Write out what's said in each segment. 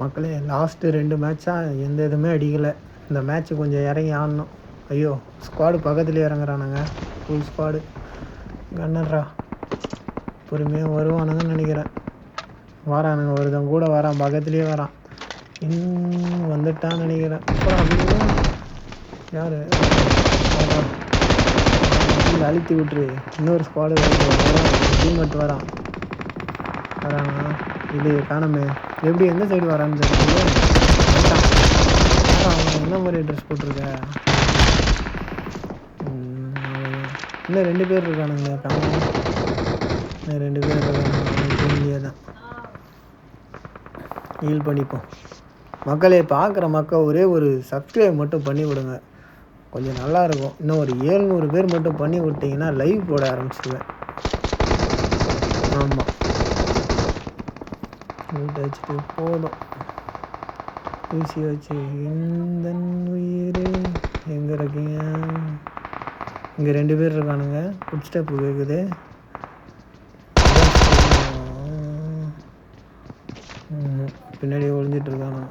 மக்களே லாஸ்ட்டு 2 மேட்சாக எந்த இதுவுமே அடிக்கலை. இந்த மேட்ச்சு கொஞ்சம் இறங்கி ஆடணும். ஐயோ ஸ்குவாடு பக்கத்துலேயே இறங்குறானுங்க. Full squad கன்னர்ரா. பொறுமையாக வருவானுங்கன்னு நினைக்கிறேன். வரானுங்க, ஒருத்தன் கூட வரான், பக்கத்துலேயே வரான். வந்துட்டான்னு நினைக்கிறேன். அப்புறம் யார் கீழே அழுத்தி விட்டுரு. இன்னொரு ஸ்குவாடு டீம்மேட் வரான். இது காணமே எப்படி எந்த சைடு வரான்னு தெரியல. அவன் என்ன மாதிரி ட்ரெஸ் போட்டிருக்க? இன்னும் 2 பேர் இருக்கானுங்க. இன்னும் 2 பேர் இருக்கானுங்க. தான் ஹீல் பண்ணிப்போம். மக்களே, பார்க்குற மக்கள் ஒரே ஒரு சப்ஸ்கிரைப் மட்டும் பண்ணி விடுங்க, கொஞ்சம் நல்லாயிருக்கும். இன்னும் ஒரு 700 பேர் மட்டும் பண்ணி விட்டிங்கன்னா லைவ் போட ஆரம்பிச்சிடுவேன். ஆமாம், வீட்டை வச்சுட்டு போதும். ஊசி வச்சு இந்த உயிர் எங்கே இருக்கீங்க? இங்கே 2 பேர் இருக்கானுங்க. ஃபுட் ஸ்டெப்பு கேட்குது. பின்னாடியே ஒளிஞ்சிட்ருக்கானுங்க.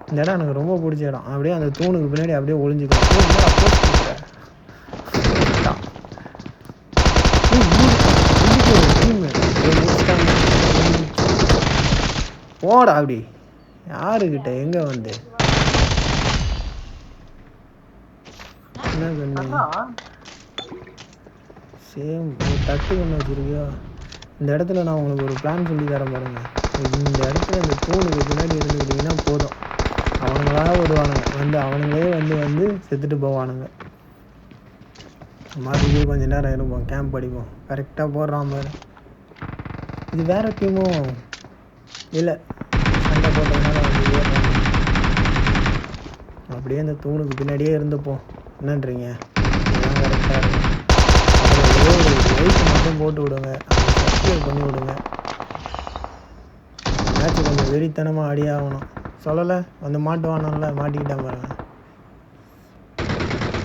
இந்த இடம் எனக்கு ரொம்ப பிடிச்ச இடம். அப்படியே அந்த தூணுக்கு பின்னாடி அப்படியே ஒளிஞ்சிக்கலாம். போடா அப்படி. யாருக்கிட்ட எங்கே வந்து என்ன கண்ணு சேம் தட்டு கண்ணு வச்சுருக்கியோ? இந்த இடத்துல நான் உங்களுக்கு ஒரு பிளான் சொல்லி தரேன் பாருங்க. இந்த இடத்துல இந்த தூணுக்கு பின்னாடி இருந்துக்கிட்டிங்கன்னா போதும், அவனுங்களாக வருவானுங்க. அவனுங்களே வந்து செத்துட்டு போவானுங்க. மாதிரி கொஞ்சம் நேரம் இருப்போம், கேம்ப் அடிப்போம். கரெக்டாக போடுறான் பாரு. இது வேறு டீமும் இல்லை, சண்டை போட்டதுனால வந்து ஏறுறாங்க. அப்படியே அந்த தூணுக்கு பின்னாடியே இருந்துப்போம். என்னன்றீங்க? இதுதான் கரெக்டாக இருக்கும். அதில் ஒரே ஒரு லைட் மட்டும் போட்டு விடுங்க, சப்ஸ்கிரைப் பண்ணி விடுங்க. மேட்ச்சு கொஞ்சம் வெறித்தனமாக அடி ஆகணும். சொல்லலை வந்து மாட்டுவானல்ல, மாட்டிக்கிட்டேன் பாருங்க.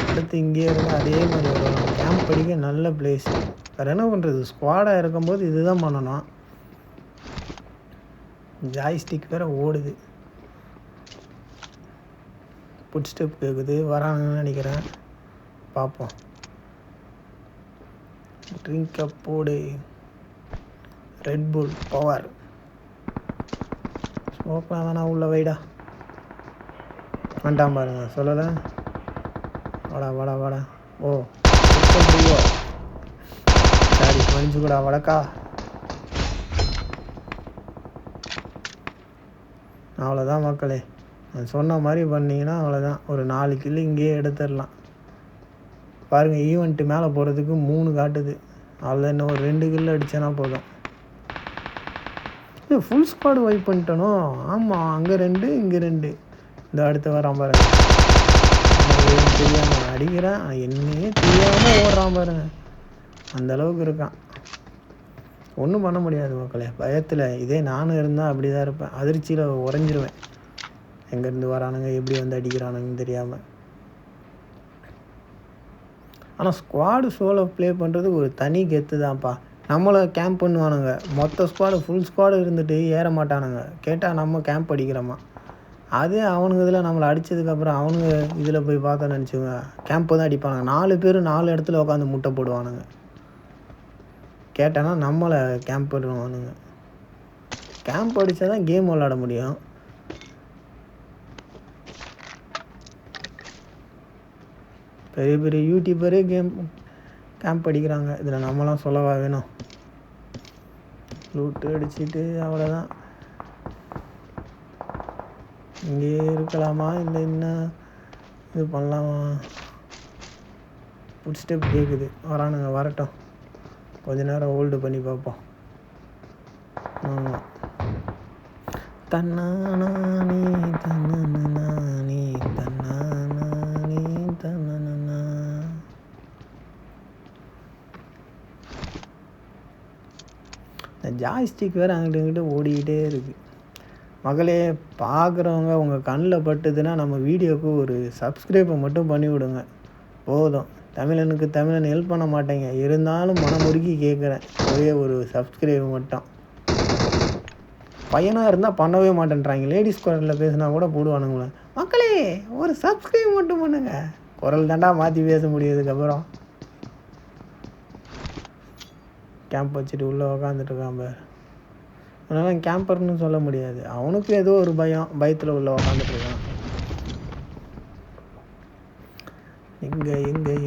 அடுத்து இங்கே இருந்து அதே மாதிரி வருவாங்க. கேம்ப் அடிக்க நல்ல பிளேஸ். வேறு என்ன பண்ணுறது, ஸ்குவாடாக இருக்கும்போது இதுதான் பண்ணணும். ஜாய்ஸ்டிக் வேறு ஓடுது. ஃபுட் ஸ்டெப் கேட்குது, வராங்கன்னு நினைக்கிறேன். பார்ப்போம். ட்ரிங்க் அப் போடு, ரெட் புல் பவர். ஸ்மோக்லாம் வேணா, உள்ள வைடா. வந்துட்டான் பாருங்க, சொல்லலை. வாடா வாடா வாடா. ஓ சாரி, மன்னிச்சு கூடா வடக்கா. அவ்வளோதான் மக்களே, நான் சொன்ன மாதிரி பண்ணிங்கன்னா அவ்வளோதான். ஒரு 4 கில்லு இங்கேயே எடுத்துடலாம். பாருங்கள், ஈவெண்ட்டு மேலே போகிறதுக்கு 3 காட்டுது. அதில் இன்னும் ஒரு 2 கில்லு அடித்தேன்னா போதும். ஃபுல் ஸ்குவாடு வைப் பண்ணிட்டனோ? ஆமாம், அங்கே 2 இங்கே 2. இந்த அடுத்து வரான் பாருங்க. தெரியாமல் அடிக்கிறான், என்னையே தெரியாமல் ஓடுறான் பாருங்க. அந்தளவுக்கு இருக்கான். ஒன்றும் பண்ண முடியாது மக்களே, பயத்தில். இதே நானும் இருந்தால் அப்படி தான் இருப்பேன். அதிர்ச்சியில் உறைஞ்சிருவேன். எங்கேருந்து வரானுங்க, எப்படி வந்து அடிக்கிறானுங்கன்னு தெரியாமல். ஆனால் ஸ்குவாடு சோலோ ப்ளே பண்ணுறது ஒரு தனி கெத்து தான்ப்பா. நம்மளை கேம்ப் பண்ணுவானுங்க. மொத்த ஸ்குவாடு ஃபுல் ஸ்குவாடு இருந்துட்டு ஏற மாட்டானுங்க. கேட்டால் நம்ம கேம்ப் அடிக்கிறோமா. அதே அவனுங்க இதில் நம்மளை அடித்ததுக்கப்புறம் அவனுங்க இதில் போய் பார்த்தோன்னு நினச்சிங்க, கேம்ப்பு தான் அடிப்பானுங்க. 4 பேர் 4 இடத்துல உட்காந்து முட்டை போடுவானுங்க. கேட்டேன்னா நம்மளை கேம்ப் பண்ணுவானுங்க. கேம்ப் அடித்தா தான் கேம் விளாட முடியும். பெரிய பெரிய யூடியூபரே கேம்ப் அடிக்கிறாங்க. இதில் நம்மளாம் சொல்லவா வேணும்? லூட்டு அடிச்சுட்டு அவ்வளோதான். இங்கே இருக்கலாமா, இல்லை என்ன இது பண்ணலாமா? ஃபுட் ஸ்டெப் கேட்குது, வரானுங்க, வரட்டும். கொஞ்ச நேரம் ஹோல்டு பண்ணி பார்ப்போம். ஆமாம். தன்னானே தன்னானே தன்னானே தன்னானா. இந்த ஜாய்ஸ்டிக் வேறு அங்கிட்ட இங்கிட்ட ஓடிக்கிட்டே இருக்குது. மகளே, பார்க்குறவங்க உங்கள் கண்ணில் பட்டுதுன்னா நம்ம வீடியோவுக்கு ஒரு சப்ஸ்கிரைப்பை மட்டும் பண்ணி விடுங்க, போதும். தமிழனுக்கு தமிழன் ஹெல்ப் பண்ண மாட்டேங்க, இருந்தாலும் மனமுருகி கேட்குறேன், ஒரே ஒரு சப்ஸ்கிரைப் மட்டும். பையனாக இருந்தால் பண்ணவே மாட்டேன்றாங்க. லேடிஸ் குரலில் பேசினா கூட போடுவானுங்களே. மக்களே ஒரு சப்ஸ்கிரைப் மட்டும் பண்ணுங்க. குரல் தாண்டா மாற்றி பேச முடியாதுக்கப்புறம். கேம்ப் வச்சுட்டு உள்ளே உக்காந்துட்ருக்கான் பார். அதனால் கேம்பர்னு சொல்ல முடியாது. அவனுக்கு ஏதோ ஒரு பயத்தில் உள்ளே உக்காந்துட்ருக்கான்.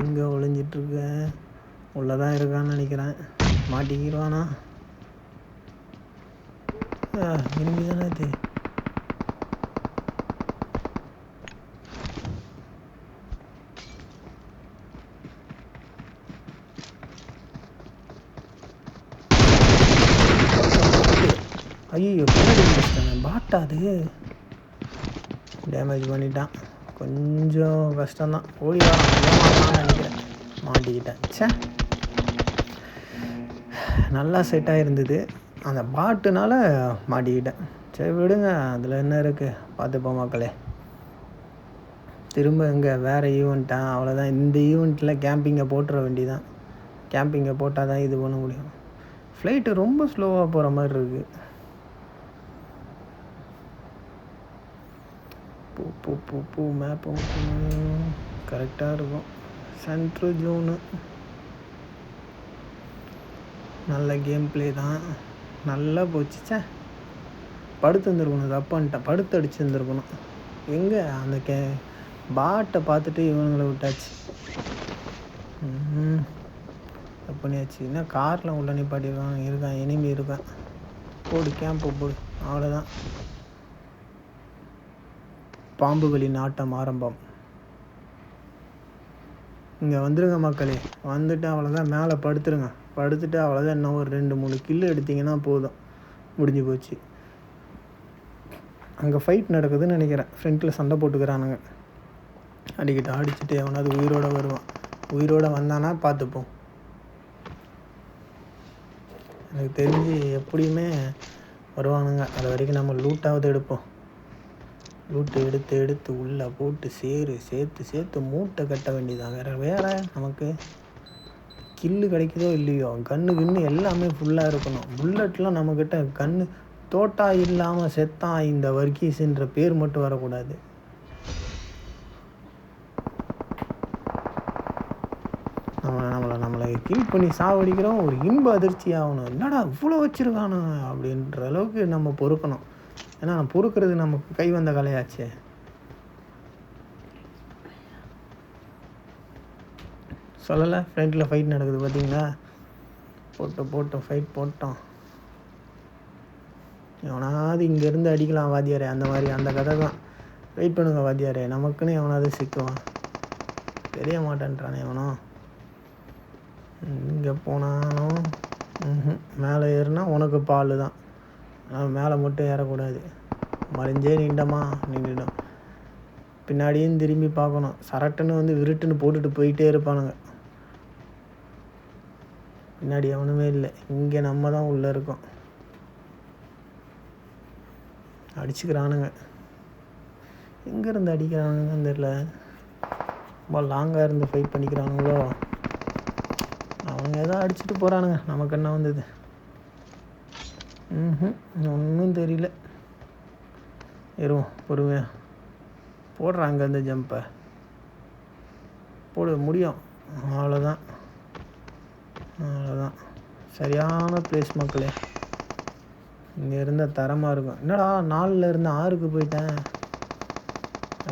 எங்கே ஒளிஞ்சிட்ருக்க? உள்ளே தான் இருக்கான்னு நினைக்கிறேன். மாட்டிக்கிடுவானா? விரும்பி தானே இது. ஐயோ பாட்டா அது டேமேஜ் பண்ணிட்டான். கொஞ்சம் கஷ்டம்தான். ஓடி வரான் நினைக்கிறேன். மாட்டிக்கிட்டேன். சே, நல்லா செட்டாக இருந்தது. அந்த பாட்டுனால மாட்டிக்கிட்டேன். சரி விடுங்க, அதில் என்ன இருக்குது, பார்த்துப்போம் மக்களே. திரும்ப இங்கே வேறு ஈவெண்ட்டா? அவ்வளோதான். இந்த ஈவெண்ட்டில் கேம்பிங்கை போட்டுற வேண்டியதான். கேம்பிங்கை போட்டால் தான் இது பண்ண முடியும். ஃப்ளைட்டு ரொம்ப ஸ்லோவாக போகிற மாதிரி இருக்குது. பூ மேப்பு கரெக்டாக இருக்கும். சென்ட்ரு ஜோனு நல்ல கேம் பிளே தான். நல்லா போச்சுச்சா. படுத்து வந்துருக்கணும். தப்பான்ட்டேன். படுத்து அடிச்சுருந்துருக்கணும். எங்கே அந்த பாட்டை பார்த்துட்டு இவனுங்களை விட்டாச்சு. பண்ணியாச்சு. இன்னும் காரில் உள்ள இருக்கான் எனிமி இருக்கான். போடு கேம்பு போடு. அவ்வளோதான். பாம்புகளின் ஆட்டம் ஆரம்பம். இங்கே வந்துடுங்க மக்களே. வந்துட்டு அவ்வளோதான். மேலே படுத்துருங்க. படுத்துட்டு அவ்வளோதான். இன்னும் ஒரு 2-3 கில்லு எடுத்திங்கன்னா போதும். முடிஞ்சு போச்சு. அங்கே ஃபைட் நடக்குதுன்னு நினைக்கிறேன். ஃப்ரண்ட்டில் சண்டை போட்டுக்கிறானுங்க. அடிச்சுட்டு எவனாவது உயிரோடு வருவான். உயிரோடு வந்தானா பார்த்துப்போம். எனக்கு தெரிஞ்சு எப்படியுமே வருவானுங்க. அது வரைக்கும் நம்ம லூட்டாவது எடுப்போம். லூட்டு எடுத்து உள்ளே போட்டு சேர்த்து மூட்டை கட்ட வேண்டியதான். வேறு நமக்கு கில்லு கிடைக்குதோ இல்லையோ, கன்று எல்லாமே ஃபுல்லாக இருக்கணும். புல்லட்லாம் நம்மக்கிட்ட கன்று தோட்டா இல்லாமல் செத்தான் இந்த வர்கீஸ்ன்ற பேர் மட்டும் வரக்கூடாது. நம்மளை கில் பண்ணி சாவடிக்கிறோம். ஒரு இன்ப அதிர்ச்சி ஆகணும். என்னடா இவ்வளோ வச்சுருக்கானு அப்படின்ற அளவுக்கு நம்ம பொறுக்கணும். ஏன்னா பொறுக்கிறது நமக்கு கை வந்த கலையாச்சே. சொல்லலை, ஃப்ரண்ட்டில் ஃபைட் நடக்குது பார்த்தீங்களா. போட்டோம் ஃபைட் போட்டோம். எவனாவது இங்கேருந்து அடிக்கலாம் வாத்தியாரே. அந்த மாதிரி அந்த கதை தான். வெயிட் பண்ணுங்க வாத்தியாரே. நமக்குன்னு எவனாவது சிக்குவான். தெரிய மாட்டேன்றானே எவனோ. இங்கே போனாலும் மேலே ஏறுனா உனக்கு பால் தான். மேலே மட்டும் ஏறக்கூடாது. மறைஞ்சே நின்றுடும். பின்னாடியும் திரும்பி பார்க்கணும். சரட்டுன்னு விருட்டுன்னு போட்டுட்டு போயிட்டே இருப்பானுங்க. பின்னாடி எவனுமே இல்லை. இங்கே நம்ம தான் உள்ளே இருக்கோம். அடிச்சுக்கிறானுங்க. எங்கேருந்து அடிக்கிறானுங்கன்னு தெரியல. ரொம்ப லாங்காக இருந்து ஃபைட் பண்ணிக்கிறானுங்களோ. அவங்க ஏதோ அடிச்சுட்டு போகிறானுங்க. நமக்கு என்ன வந்தது? ஒன்றும் தெரியல. ஏறுவோம் பொறுமையாக. போடுறாங்க அந்த ஜம்பை. போட முடியும். அவ்வளோதான். சரியான பிளேஸ் மக்களே. இங்கே இருந்தால் தரமாக இருக்கும். என்னடா 4ல் இருந்து 6க்கு போயிட்டேன்.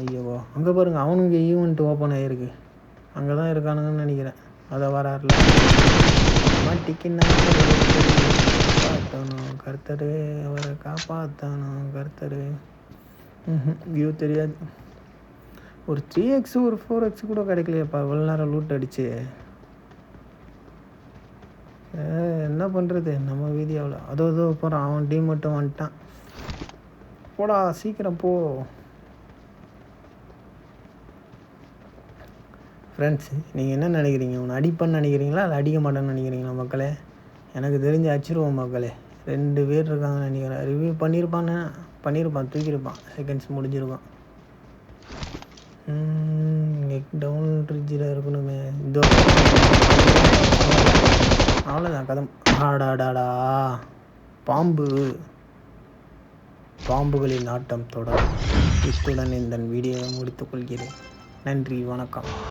ஐயோ, அங்கே பாருங்கள். அவனுங்க ஈவெண்ட் ஓப்பன் ஆகிருக்கு. அங்கே தான் இருக்கானுங்கன்னு நினைக்கிறேன். அதை வராருல மாட்டிக்கின்னா காப்பாற்றணும் கர்த்தரு, அவரை காப்பாற்றணும் கர்த்தரு. வியூ தெரியாது. ஒரு 3x ஒரு 4x கூட கிடைக்கலையப்பா. இவ்வளோ நேரம் லூட் அடிச்சு. என்ன பண்ணுறது நம்ம வீதியாவில். அதோ போகிறான். அவன் டீம் மட்டும் வந்துட்டான். போடா சீக்கிரம் போ. ஃப்ரெண்ட்ஸ், நீங்கள் என்ன நினைக்கிறீங்க? உன்னை அடிப்பேன்னு நினைக்கிறீங்களா இல்லை அடிக்க மாட்டேன்னு நினைக்கிறீங்களா மக்களே? எனக்கு தெரிஞ்சு அடிச்சிருவோம் மக்களே. 2 பேர் இருக்காங்கன்னு நினைக்கிறேன். ரிவ்யூ பண்ணியிருப்பான் தூக்கியிருப்பான். செகண்ட்ஸ் முடிஞ்சிருக்கும். டவுன் ரிட்ஜில் இருக்கணுமே. இதோ அவ்வளோதான் கதம். ஆடாடாடா பாம்பு. பாம்புகளின் ஆட்டம் தொடரும். இத்துடன் இந்த வீடியோவை முடித்துக்கொள்கிறேன். நன்றி, வணக்கம்.